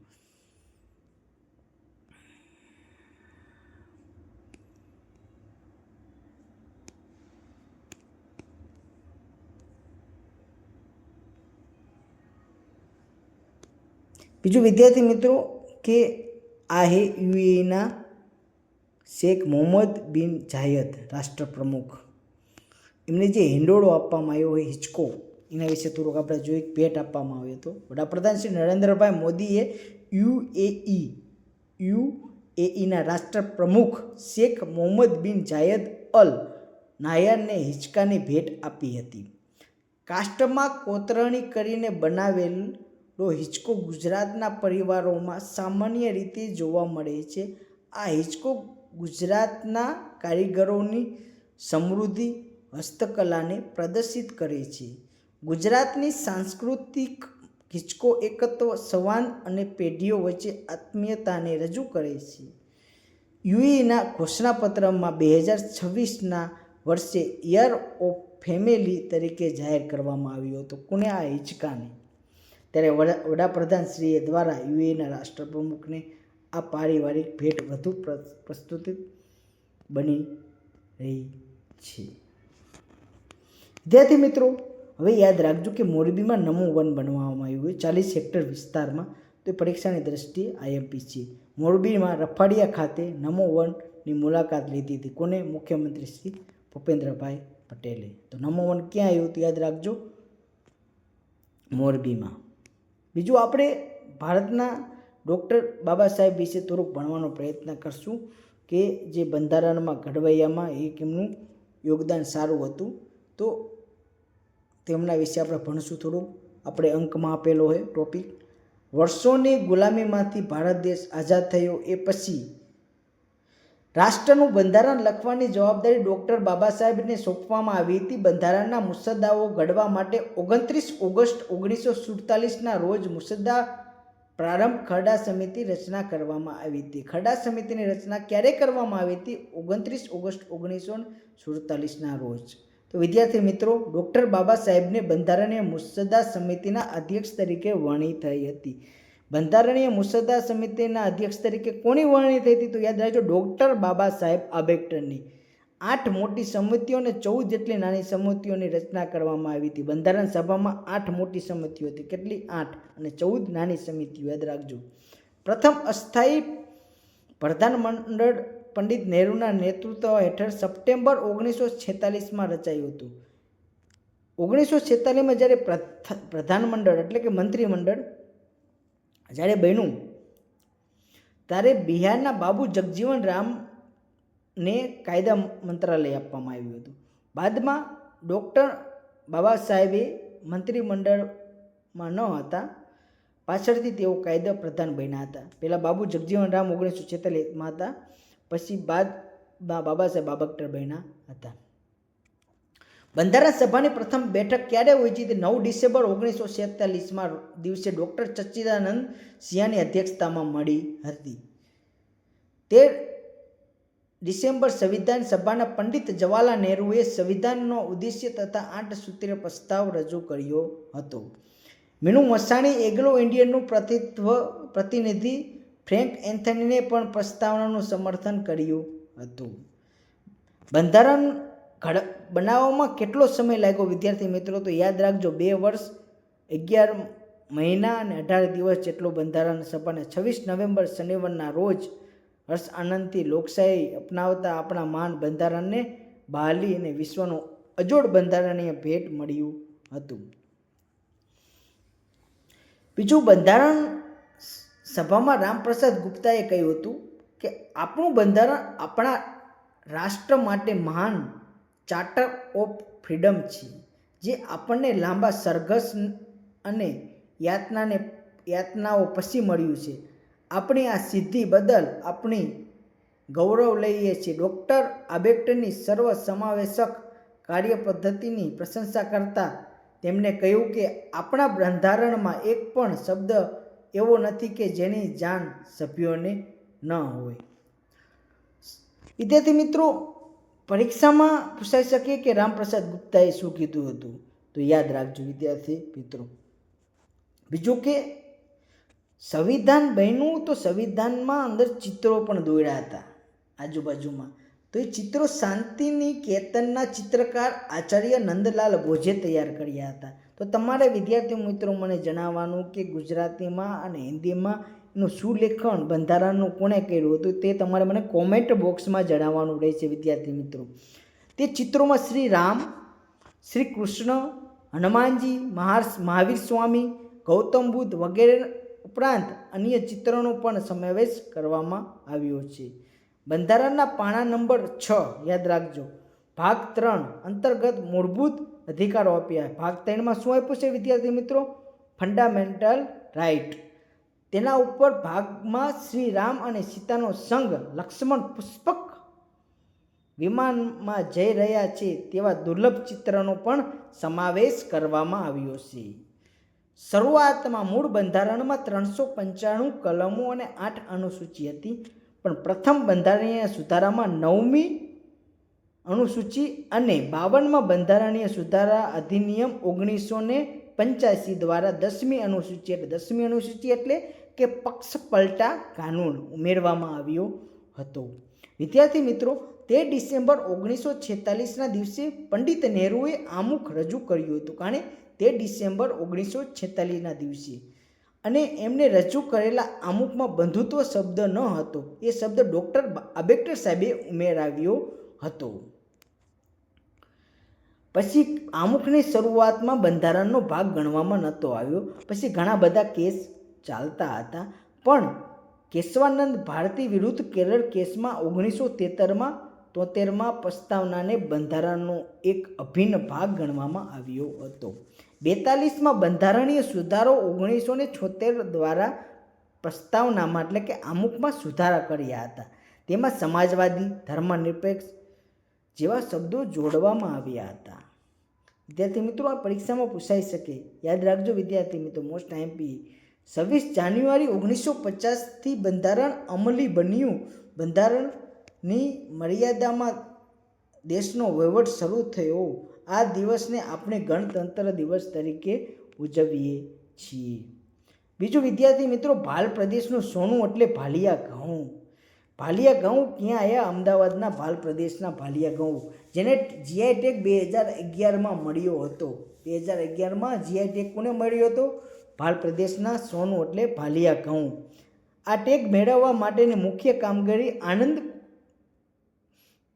બીજું વિદ્યાર્થી મિત્રો કે આ હે યુએઈના શેખ મોહમ્મદ બિન જાયદ રાષ્ટ્રપ્રમુખ, એમને જે હિંડોળો આપવામાં આવ્યો હોય હિચકો, એના વિશે થોડુંક આપણે જોઈએ. ભેટ આપવામાં આવ્યો હતો. વડાપ્રધાન શ્રી નરેન્દ્રભાઈ મોદીએ યુએઈના રાષ્ટ્રપ્રમુખ શેખ મોહમ્મદ બિન જાયદ અલ નાહયાનને હિંચકાની ભેટ આપી હતી. કાસ્ટમાં કોતરણી કરીને બનાવેલો હિંચકો ગુજરાતના પરિવારોમાં સામાન્ય રીતે જોવા મળે છે. આ હિંચકો ગુજરાતના કારીગરોની સમૃદ્ધિ હસ્તકલાને પ્રદર્શિત કરે છે. ગુજરાતની સાંસ્કૃતિક હિંચકો એકત્વ, સંવાદ અને પેઢીઓ વચ્ચે આત્મીયતાને રજૂ કરે છે. યુએઈના ઘોષણાપત્રમાં 2026ના વર્ષે યર ઓફ ફેમિલી તરીકે જાહેર કરવામાં આવ્યો હતો. કોને? આ હિંચકાને. ત્યારે વડાપ્રધાનશ્રીએ દ્વારા યુએઈના રાષ્ટ્રપ્રમુખને આ પારિવારિક ભેટ વધુ પ્રસ્તુત બની રહી છે. વિદ્યાર્થી મિત્રો, હવે યાદ રાખજો કે મોરબીમાં નમો વન બનાવવામાં આવ્યું હોય 40 હેક્ટર વિસ્તારમાં. તો એ પરીક્ષાની દ્રષ્ટિએ આઈએમપી છે. મોરબીમાં રફાડિયા ખાતે નમો વનની મુલાકાત લીધી હતી. કોને? મુખ્યમંત્રી શ્રી ભૂપેન્દ્રભાઈ પટેલે. તો નમો વન ક્યાં આવ્યું હતું યાદ રાખજો, મોરબીમાં. બીજું આપણે ભારતના ડૉક્ટર બાબા સાહેબ વિશે થોડુંક ભણવાનો પ્રયત્ન કરશું કે જે બંધારણમાં ઘડવૈયામાં એક એમનું યોગદાન સારું હતું. તો તેમના વિશે આપણે ભણશું થોડુંક. આપણે અંકમાં આપેલો હોય ટોપિક. વર્ષોની ગુલામીમાંથી ભારત દેશ આઝાદ થયો એ પછી રાષ્ટ્રનું બંધારણ લખવાની જવાબદારી ડૉક્ટર બાબા સાહેબને સોંપવામાં આવી હતી. બંધારણના મુસદ્દાઓ ઘડવા માટે 29 ઓગસ્ટ 1947ના રોજ મુસદ્દા પ્રારંભ ખરડા સમિતિ રચના કરવામાં આવી હતી. ખરડા સમિતિની રચના ક્યારે કરવામાં આવી હતી? 29 ઓગસ્ટ 1947ના રોજ. તો વિદ્યાર્થી મિત્રો, ડૉક્ટર બાબા સાહેબને બંધારણીય મુસદ્દા સમિતિના અધ્યક્ષ તરીકે વરણી થઈ હતી. બંધારણીય મુસદ્દા સમિતિના અધ્યક્ષ તરીકે કોની વરણી થઈ હતી? તો યાદ રાખજો, ડૉક્ટર બાબા સાહેબ આંબેડકરની. 8 મોટી સમિતિઓ અને 14 જેટલી નાની સમિતિઓની રચના કરવામાં આવી હતી. બંધારણ સભામાં 8 મોટી સમિતિઓ હતી. કેટલી? 8. અને 14 નાની સમિતિઓ. યાદ રાખજો. પ્રથમ અસ્થાયી પ્રધાનમંડળ પંડિત નહેરુના નેતૃત્વ હેઠળ સપ્ટેમ્બર 1946માં રચાયું હતું. 1946માં જ્યારે પ્રધાનમંડળ એટલે કે મંત્રીમંડળ જ્યારે બન્યું ત્યારે બિહારના બાબુ જગજીવન રામને કાયદા મંત્રાલય આપવામાં આવ્યું હતું. બાદમાં ડૉક્ટર બાબા સાહેબે મંત્રીમંડળમાં ન હતા, પાછળથી તેઓ કાયદા પ્રધાન બન્યા હતા. પહેલાં બાબુ જગજીવન રામ 1946માં હતા, પછી બાદમાં બાબા સાહેબ આંબેડકર બન્યા હતા. બંધારણ સભાની પ્રથમ બેઠક ક્યારે યોજી હતી? 9 ડિસેમ્બર 1947માં દિવસે ડૉક્ટર સચ્ચિદાનંદ સિંહાની અધ્યક્ષતામાં મળી હતી. 13 ડિસેમ્બર સંવિધાન સભાના પંડિત જવાહરલાલ નહેરુએ સંવિધાનનો ઉદ્દેશ્ય તથા 8 સૂત્રીય પ્રસ્તાવ રજૂ કર્યો હતો. મીનુ મસાણી એંગ્લો ઇન્ડિયનનું પ્રતિનિધિ ફ્રેન્ક એન્થનીને પણ પ્રસ્તાવનાનું સમર્થન કર્યું હતું. બંધારણ બનાવવામાં કેટલો સમય લાગ્યો વિદ્યાર્થી મિત્રો? તો યાદ રાખજો, 2 વર્ષ 11 મહિના અને 18 દિવસ જેટલો બંધારણ સભાને 26 નવેમ્બર શનિવારના રોજ હર્ષ આનંદથી લોકશાહી અપનાવતા આપણા મહાન બંધારણને બહાલી અને વિશ્વનું અજોડ બંધારણીય ભેટ મળ્યું હતું. બીજું, બંધારણ સભામાં રામપ્રસાદ ગુપ્તાએ કહ્યું હતું કે આપણું બંધારણ આપણા રાષ્ટ્ર માટે મહાન ચાર્ટર ઓફ ફ્રીડમ છે, જે આપણને લાંબા સંઘર્ષ અને યાતનાઓ પછી મળ્યું છે. આપણી આ સિદ્ધિ બદલ આપણી ગૌરવ લઈએ છીએ. ડૉક્ટર આંબેડકરની સર્વ સમાવેશક કાર્યપદ્ધતિની પ્રશંસા કરતા તેમણે કહ્યું કે આપણા બંધારણમાં એક પણ શબ્દ એવો નથી કે જેની જાણ સભ્યોને ન હોય. વિદ્યાર્થી મિત્રો, પરીક્ષામાં પૂછાઈ શકે કે રામપ્રસાદ ગુપ્તાએ શું કીધું હતું, તો યાદ રાખજો વિદ્યાર્થી મિત્રો. બીજું કે સંવિધાન બન્યું તો સંવિધાનમાં અંદર ચિત્રો પણ દોર્યા હતા આજુબાજુમાં. તો એ ચિત્રો શાંતિની કેતનના ચિત્રકાર આચાર્ય નંદલાલ બોઝે તૈયાર કર્યા હતા. તો તમારે વિદ્યાર્થી મિત્રો મને જણાવવાનું કે ગુજરાતીમાં અને હિન્દીમાં એનું સુલેખન બંધારણનું કોણે કર્યું હતું તે તમારે મને કોમેન્ટ બોક્સમાં જણાવવાનું રહેશે વિદ્યાર્થી મિત્રો. તે ચિત્રોમાં શ્રી રામ, શ્રી કૃષ્ણ, હનુમાનજી, મહાવીર સ્વામી, ગૌતમ બુદ્ધ વગેરે ઉપરાંત અન્ય ચિત્રોનો પણ સમાવેશ કરવામાં આવ્યો છે. બંધારણના પાના નંબર 6 યાદ રાખજો. ભાગ 3 અંતર્ગત મૂળભૂત અધિકારો આપ્યા. ભાગ 3માં શું આપ્યું છે વિદ્યાર્થી મિત્રો? Fundamental right. તેના ઉપર ભાગમાં શ્રી રામ અને સીતાનો સંગ લક્ષ્મણ પુષ્પક વિમાનમાં જઈ રહ્યા છે તેવા દુર્લભ ચિત્રનો પણ સમાવેશ કરવામાં આવ્યો છે. શરૂઆતમાં મૂળ બંધારણમાં 395 કલમો અને 8 અનુસૂચિ હતી, પણ પ્રથમ બંધારણીય સુધારામાં 9મી અનુસૂચિ અને 52માં બંધારણીય સુધારા અધિનિયમ 1985 દ્વારા 10મી અનુસૂચિ એટલે કે પક્ષ પલટા કાનૂન ઉમેરવામાં આવ્યો હતો. વિદ્યાર્થી મિત્રો, તે ડિસેમ્બર 1946ના દિવસે પંડિત નહેરુએ આમુખ રજૂ કર્યું હતું. કારણ તે ડિસેમ્બર 1946ના દિવસે, અને એમને રજૂ કરેલા આમુખમાં બંધુત્વ શબ્દ ન હતો. એ શબ્દ ડૉક્ટર આંબેડકર સાહેબે ઉમેરાવ્યો હતો. પછી આમુખની શરૂઆતમાં બંધારણનો ભાગ ગણવામાં નહોતો આવ્યો. પછી ઘણા બધા કેસ ચાલતા હતા, પણ કેશવાનંદ ભારતી વિરુદ્ધ કેરળ કેસમાં 1973માં પ્રસ્તાવનાને બંધારણનો એક અભિન્ન ભાગ ગણવામાં આવ્યો હતો. 42માં બંધારણીય સુધારો 1976 દ્વારા પ્રસ્તાવનામાં એટલે કે આમુખમાં સુધારા કર્યા હતા. તેમાં સમાજવાદી, ધર્મનિરપેક્ષ જેવા શબ્દો જોડવામાં આવ્યા હતા. વિદ્યાર્થી મિત્રો, આ પરીક્ષામાં પૂછાઈ શકે. યાદ રાખજો વિદ્યાર્થી મિત્રો, મોસ્ટ આઈએમપી. 26 જાન્યુઆરી 1950થી બંધારણ અમલી બન્યું. બંધારણની મર્યાદામાં દેશનો વહીવટ શરૂ થયો. આ દિવસને આપણે ગણતંત્ર દિવસ તરીકે ઉજવીએ છીએ. બીજું વિદ્યાર્થી મિત્રો, ભાલ પ્રદેશનું સોનું એટલે ભાલિયા ઘઉં. ભાલિયા ઘઉં ક્યાં આવ્યા? અમદાવાદના ભાલ પ્રદેશના ભાલિયા ઘઉં, જેને જીઆઈ ટેગ 2011માં મળ્યો હતો. 2011માં જીઆઈ ટેગ કોને મળ્યો હતો? ભાલ પ્રદેશના સોનું એટલે ભાલિયા ઘઉં. આ ટેગ મેળવવા માટેની મુખ્ય કામગીરી આણંદ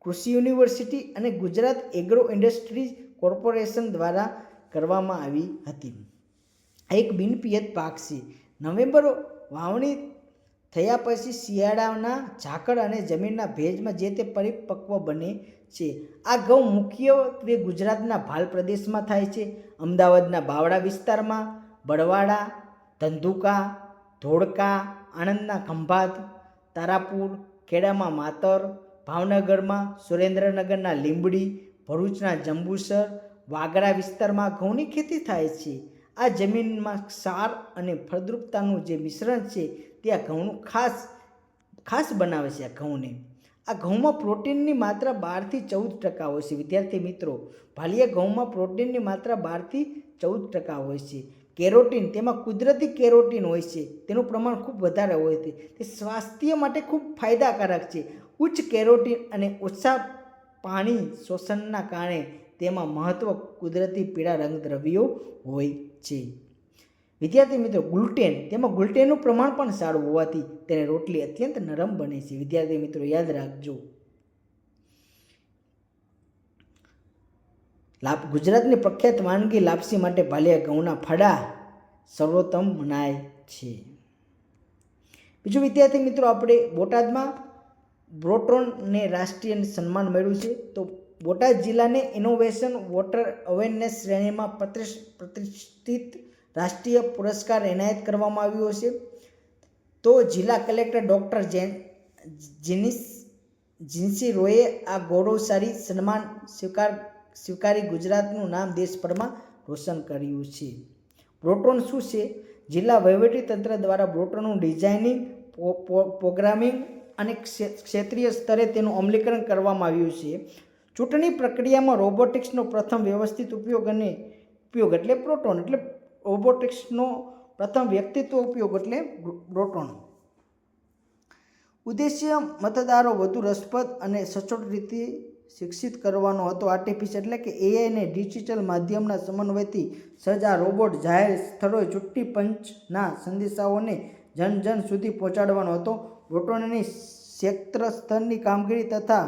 કૃષિ યુનિવર્સિટી અને ગુજરાત એગ્રો ઇન્ડસ્ટ્રીઝ કોર્પોરેશન દ્વારા કરવામાં આવી હતી. આ એક બિનપિયત પાક છે. નવેમ્બર વાવણી થયા પછી શિયાળાના ઝાકળ અને જમીનના ભેજમાં જે તે પરિપક્વ બને છે. આ ઘઉં મુખ્યત્વે ગુજરાતના ભાલ પ્રદેશમાં થાય છે. અમદાવાદના બાવળા વિસ્તારમાં, બળવાડા, ધંધુકા, ધોળકા, આણંદના ખંભાત, તારાપુર, ખેડામાં માતર, ભાવનગરમાં, સુરેન્દ્રનગરના લીંબડી, ભરૂચના જંબુસર, વાગરા વિસ્તારમાં ઘઉંની ખેતી થાય છે. આ જમીનમાં ક્ષાર અને ફળદ્રુપતાનું જે મિશ્રણ છે તે આ ઘઉંનું ખાસ બનાવે છે. આ ઘઉંને આ ઘઉંમાં પ્રોટીનની માત્રા 12-14% હોય છે. વિદ્યાર્થી મિત્રો, ભાલિયા ઘઉંમાં પ્રોટીનની માત્રા 12-14% હોય છે. કેરોટીન, તેમાં કુદરતી કેરોટીન હોય છે, તેનું પ્રમાણ ખૂબ વધારે હોય છે. તે સ્વાસ્થ્ય માટે ખૂબ ફાયદાકારક છે. ઉચ્ચ કેરોટીન અને ઓછા પાણી શોષણના કારણે તેમાં મહત્વ કુદરતી પીળા રંગદ્રવ્યો હોય છે. વિદ્યાર્થી મિત્રો, ગ્લુટેન, તેમાં ગ્લુટેનનું પ્રમાણ પણ સારું હોવાથી તેને રોટલી અત્યંત નરમ બને છે. વિદ્યાર્થી મિત્રો, યાદ રાખજો. ગુજરાતની પ્રખ્યાત વાનગી લાપસી માટે ભાલિયા ઘઉંના ફડા સર્વોત્તમ મનાય છે. બીજું વિદ્યાર્થી મિત્રો, આપણે બોટાદમાં બ્રોટોનને રાષ્ટ્રીય સન્માન મળ્યું છે. તો બોટાદ જિલ્લાને ઇનોવેશન વોટર અવેરનેસ શ્રેણીમાં પ્રતિષ્ઠિત રાષ્ટ્રીય પુરસ્કાર એનાયત કરવામાં આવ્યો છે. તો જિલ્લા કલેક્ટર ડૉક્ટર જીન્સી રોયે આ ગૌરવશાળી સન્માન સ્વીકારી ગુજરાતનું નામ દેશભરમાં રોશન કર્યું છે. બ્રોટોન શું છે? જિલ્લા વહીવટીતંત્ર દ્વારા બ્રોટોનનું ડિઝાઇનિંગ, પ્રોગ્રામિંગ અને ક્ષેત્રીય સ્તરે તેનું અમલીકરણ કરવામાં આવ્યું છે. ચૂંટણી પ્રક્રિયામાં રોબોટિક્સનો પ્રથમ વ્યવસ્થિત ઉપયોગ એટલે પ્રોટોન, એટલે રોબોટિક્સનો પ્રથમ વ્યક્તિત્વ ઉપયોગ એટલે પ્રોટોન. ઉદ્દેશ્ય મતદારો વધુ રસપ્રદ અને સચોટ રીતે શિક્ષિત કરવાનો હતો. આર્ટિફિશિયલ એટલે કે AI ને ડિજિટલ માધ્યમના સમન્વયથી સજ્જ આ રોબોટ જાહેર સ્થળોએ ચૂંટણી પંચના સંદેશાઓને જન સુધી પહોંચાડવાનો હતો. પ્રોટોનની ક્ષેત્ર સ્તરની કામગીરી તથા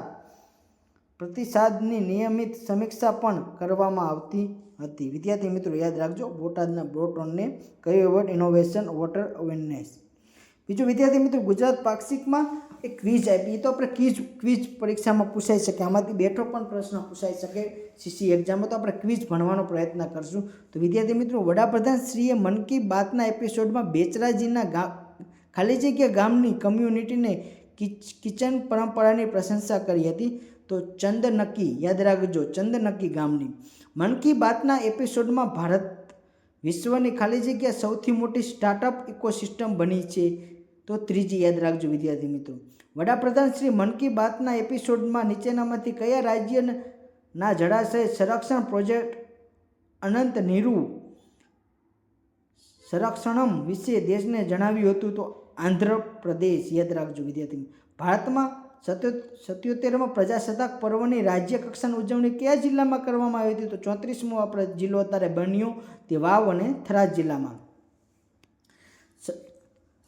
પ્રતિસાદની નિયમિત સમીક્ષા પણ કરવામાં આવતી હતી. વિદ્યાર્થી મિત્રો યાદ રાખજો, બોટાદના પ્રોટોનને કયો એવોર્ડ? Innovation water awareness. બીજું વિદ્યાર્થી મિત્રો, ગુજરાત પાક્ષિકમાં એક ક્વિઝ આપી. એ તો આપણે ક્વિઝ પરીક્ષામાં પૂછાઈ શકે, આમાંથી બેઠો પણ પ્રશ્ન પૂછાઈ શકે. CC એક્ઝામમાં તો આપણે ક્વિઝ ભણવાનો પ્રયત્ન કરશું. તો વિદ્યાર્થી મિત્રો, વડાપ્રધાન શ્રીએ મન કી બાતના એપિસોડમાં બેચરાજીના ખાલી જગ્યા ગામની કમ્યુનિટીને કિચન પરંપરાની પ્રશંસા કરી હતી. તો ચંદનકી, યાદ રાખજો, ચંદનકી ગામની. મન કી બાતના એપિસોડમાં ભારત વિશ્વની ખાલી જગ્યા સૌથી મોટી સ્ટાર્ટઅપ ઇકોસિસ્ટમ બની છે. તો ત્રીજી યાદ રાખજો વિદ્યાર્થી મિત્રો. વડાપ્રધાન શ્રી મન કી બાતના એપિસોડમાં નીચેનામાંથી કયા રાજ્યના જળાશય સંરક્ષણ પ્રોજેક્ટ અનંત નીરુ સંરક્ષણમ વિશે દેશને જણાવ્યું હતું? તો આંધ્રપ્રદેશ, યાદ રાખજો વિદ્યાર્થી. ભારતમાં 77માં પ્રજાસત્તાક પર્વની રાજ્ય કક્ષાની ઉજવણી કયા જિલ્લામાં કરવામાં આવી હતી? તો 34મો આપણે જિલ્લો અત્યારે બન્યો તે વાવ અને થરાદ જિલ્લામાં.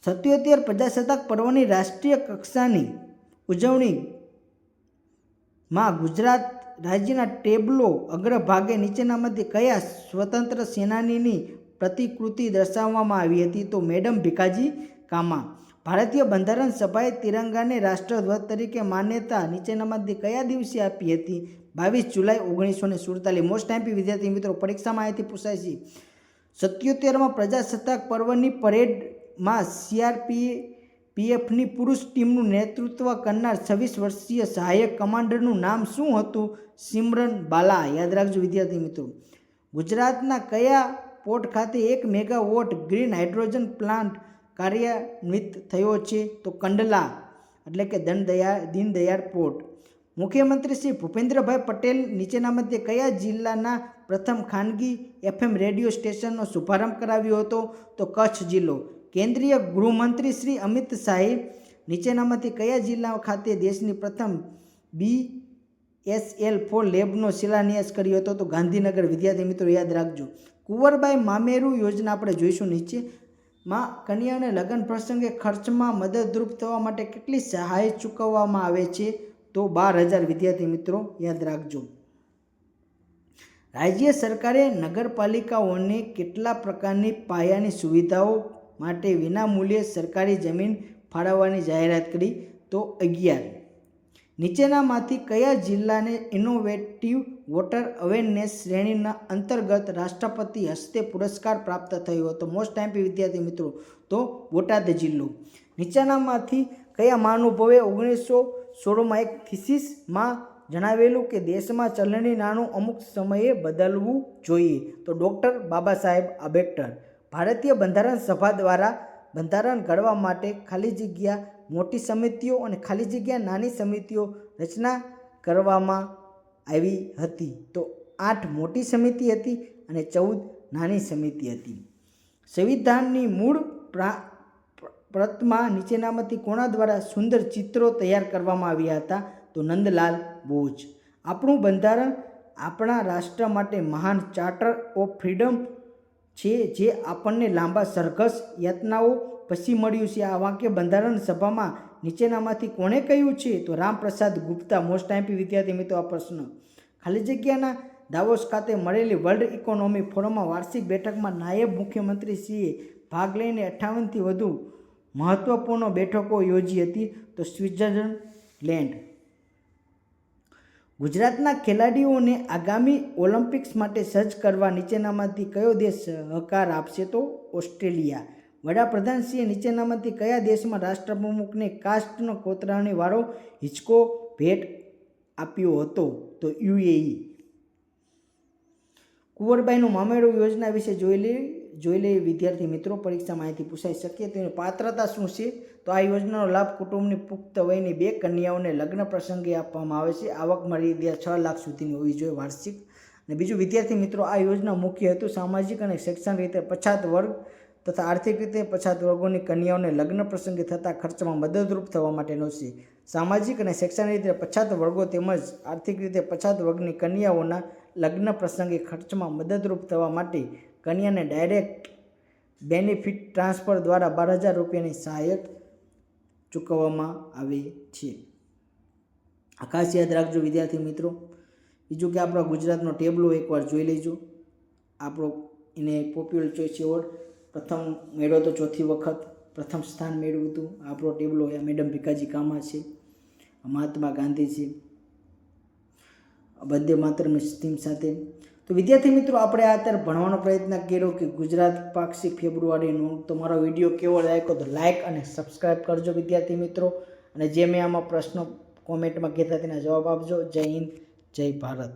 77 પ્રજાસત્તાક પર્વની રાષ્ટ્રીય કક્ષાની ઉજવણીમાં ગુજરાત રાજ્યના ટેબલો અગ્રભાગે નીચેનામાંથી કયા સ્વતંત્ર સેનાનીની પ્રતિકૃતિ દર્શાવવામાં આવી હતી? તો મેડમ ભીખાજી કામા. ભારતીય બંધારણ સભાએ તિરંગાને રાષ્ટ્રધ્વજ તરીકે માન્યતા નીચેનામાંથી કયા દિવસે આપી હતી? 22 જુલાઈ 1947. મોસ્ટ ટાઈમ વિદ્યાર્થી મિત્રો પરીક્ષામાં અહીંથી પૂછાય છે. 77માં પ્રજાસત્તાક પર્વની પરેડમાં CRPFની પુરુષ ટીમનું નેતૃત્વ કરનાર 26 વર્ષીય સહાયક કમાન્ડરનું નામ શું હતું? સિમરન બાલા. યાદ રાખજો વિદ્યાર્થી મિત્રો. ગુજરાતના કયા પોર્ટ ખાતે 1 મેગાવોટ ગ્રીન હાઇડ્રોજન પ્લાન્ટ કાર્યાન્વિત થયો છે? તો કંડલા એટલે કે દીનદયાળ પોર્ટ. મુખ્યમંત્રી શ્રી ભૂપેન્દ્રભાઈ પટેલ નીચેનામાંથી કયા જિલ્લાના પ્રથમ ખાનગી FM રેડિયો સ્ટેશનનો શુભારંભ કરાવ્યો હતો? તો કચ્છ જિલ્લો. કેન્દ્રીય ગૃહમંત્રી શ્રી અમિત શાહે નીચેનામાંથી કયા જિલ્લા ખાતે દેશની પ્રથમ BSL-4 લેબનો શિલાન્યાસ કર્યો હતો? તો ગાંધીનગર. વિદ્યાર્થી મિત્રો યાદ રાખજો. કુંવરબાઈ મામેરુ યોજના આપણે જોઈશું નીચે. માં કન્યાઓને લગ્ન પ્રસંગે ખર્ચમાં મદદરૂપ થવા માટે કેટલી સહાય ચૂકવવામાં આવે છે? તો 12,000. વિદ્યાર્થી મિત્રો યાદ રાખજો. રાજ્ય સરકારે નગરપાલિકાઓને કેટલા પ્રકારની પાયાની સુવિધાઓ માટે વિનામૂલ્યે સરકારી જમીન ફાળવવાની જાહેરાત કરી? તો 11. નીચેનામાંથી કયા જિલ્લાને ઇનોવેટિવ વોટર અવેરનેસ શ્રેણીના અંતર્ગત રાષ્ટ્રપતિ હસ્તે પુરસ્કાર પ્રાપ્ત થયો હતો? મોસ્ટ ટાઈમ વિદ્યાર્થી મિત્રો તો બોટાદ જિલ્લો. નીચેનામાંથી કયા મહાનુભાવે 1916માં એક થીસીસમાં જણાવેલું કે દેશમાં ચલણી નાણું અમુક સમયે બદલવું જોઈએ? તો ડૉક્ટર બાબા સાહેબ આંબેડકર. ભારતીય બંધારણ સભા દ્વારા બંધારણ ઘડવા માટે ખાલી જગ્યા મોટી સમિતિઓ અને ખાલી જગ્યા નાની સમિતિઓ રચના કરવામાં આવી હતી? તો 8 મોટી સમિતિ હતી અને 14 નાની સમિતિ હતી. સંવિધાનની મૂળ પ્રતમાં નીચેનામાંથી કોના દ્વારા સુંદર ચિત્રો તૈયાર કરવામાં આવ્યા હતા? તો નંદલાલ બોઝ. આપણું બંધારણ આપણા રાષ્ટ્ર માટે મહાન ચાર્ટર ઓફ ફ્રીડમ છે જે આપણને લાંબા સરઘસ યાતનાઓ પછી મળ્યું છે. આ વાક્ય બંધારણ સભામાં નીચેનામાંથી કોણે કહ્યું છે? તો રામપ્રસાદ ગુપ્તા. મોસ્ટ ટાઈમ વિદ્યાર્થી મિત્રો આ પ્રશ્ન. ખાલી જગ્યાના દાવોસ ખાતે મળેલી વર્લ્ડ ઇકોનોમી ફોરમમાં વાર્ષિક બેઠકમાં નાયબ મુખ્યમંત્રીશ્રીએ ભાગ લઈને 58થી વધુ મહત્વપૂર્ણ બેઠકો યોજી હતી? તો સ્વિટ્ઝરલેન્ડ. ગુજરાતના ખેલાડીઓને આગામી ઓલિમ્પિક્સ માટે સજ્જ કરવા નીચેનામાંથી કયો દેશ સહકાર આપશે? તો ઓસ્ટ્રેલિયા. વડાપ્રધાનશ્રીએ નીચેનામાંથી કયા દેશમાં રાષ્ટ્રપ્રમુખને કાસ્ટનો કોતરણી વાળો હિંચકો ભેટ આપ્યો હતો? તો UAE. કુંવરબાઈનું મામેરું યોજના વિશે જોયેલી જોઈ લઈએ વિદ્યાર્થી મિત્રો, પરીક્ષા માહિતી પૂછાઈ શકે તો એની પાત્રતા શું છે. તો આ યોજનાનો લાભ કુટુંબની પુખ્ત વયની 2 કન્યાઓને લગ્ન પ્રસંગે આપવામાં આવે છે. આવક મર્યાદા 6 લાખ સુધીની હોવી જોઈએ વાર્ષિક. અને બીજું વિદ્યાર્થી મિત્રો, આ યોજના મુખ્ય હેતુ સામાજિક અને શૈક્ષણિક રીતે પછાત વર્ગ તથા આર્થિક રીતે પછાત વર્ગોની કન્યાઓને લગ્ન પ્રસંગે થતા ખર્ચમાં મદદરૂપ થવા માટેનો છે. સામાજિક અને શૈક્ષણિક રીતે પછાત વર્ગો તેમજ આર્થિક રીતે પછાત વર્ગની કન્યાઓના લગ્ન પ્રસંગે ખર્ચમાં મદદરૂપ થવા માટે કન્યાને ડાયરેક્ટ બેનિફિટ ટ્રાન્સફર દ્વારા 12,000 રૂપિયાની સહાયત ચૂકવવામાં આવે છે. આ ખાસ યાદ રાખજો વિદ્યાર્થી મિત્રો. બીજું કે આપણા ગુજરાતનો ટેબલો એકવાર જોઈ લેજો. આપણો એને પોપ્યુલર ચોઇસ એવોર્ડ પ્રથમ મેળવ્યો તો 4થી વખત પ્રથમ સ્થાન મેળવ્યું હતું. આપણો ટેબલો એ મેડમ ભીખાજી કામા છે, મહાત્મા ગાંધી છે, વંદે માતરમની થીમ સાથે. તો વિદ્યાર્થી મિત્રો, આપણે અત્યારે ભણવાનો પ્રયત્ન કર્યો કે ગુજરાત પાક્ષિક ફેબ્રુઆરીનો. તો મારો વિડીયો કેવો લાગ્યો તો લાઇક અને સબસ્ક્રાઈબ કરજો વિદ્યાર્થી મિત્રો. અને જે મેં આમાં પ્રશ્નો કોમેન્ટમાં કહેતા તેના જવાબ આપજો. જય હિન્દ, જય ભારત.